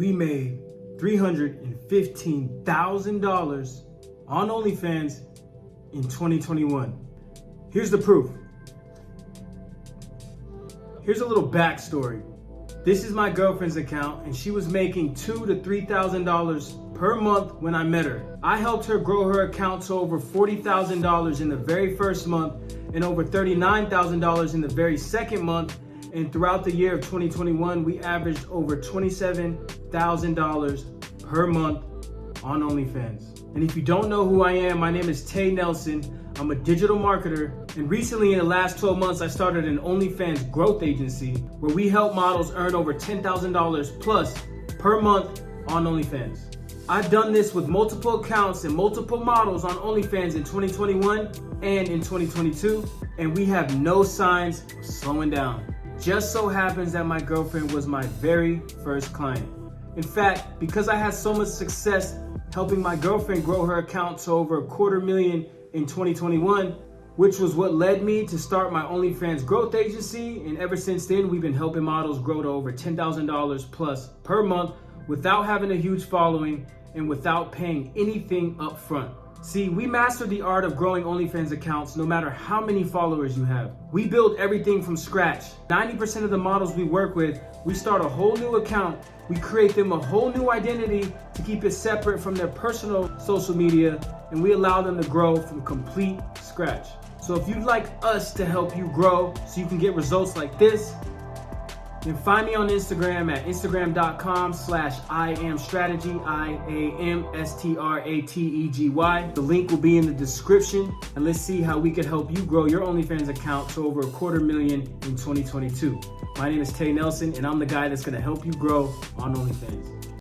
we made $315,000 on OnlyFans in 2021. Here's the proof. Here's a little backstory. This is my girlfriend's account, and she was making $2,000 to $3,000 per month when I met her. I helped her grow her account to over $40,000 in the very first month and over $39,000 in the very second month. And throughout the year of 2021, we averaged over $27,000 per month on OnlyFans. And if you don't know who I am, my name is Tay Nelson. I'm a digital marketer, and recently in the last 12 months, I started an OnlyFans growth agency where we help models earn over $10,000 plus per month on OnlyFans. I've done this with multiple accounts and multiple models on OnlyFans in 2021 and in 2022, and we have no signs of slowing down. Just so happens that my girlfriend was my very first client. In fact, because I had so much success helping my girlfriend grow her account to over $250,000 in 2021, which was what led me to start my OnlyFans growth agency. And ever since then, we've been helping models grow to over $10,000 plus per month without having a huge following and without paying anything up front. See, we mastered the art of growing OnlyFans accounts no matter how many followers you have. We build everything from scratch. 90% of the models we work with, we start a whole new account. We create them a whole new identity to keep it separate from their personal social media, and we allow them to grow from complete scratch. So if you'd like us to help you grow so you can get results like this, then find me on Instagram at instagram.com/IamStrategy, IamStrategy. The link will be in the description, and let's see how we can help you grow your OnlyFans account to over $250,000 in 2022. My name is Tay Nelson, and I'm the guy that's gonna help you grow on OnlyFans.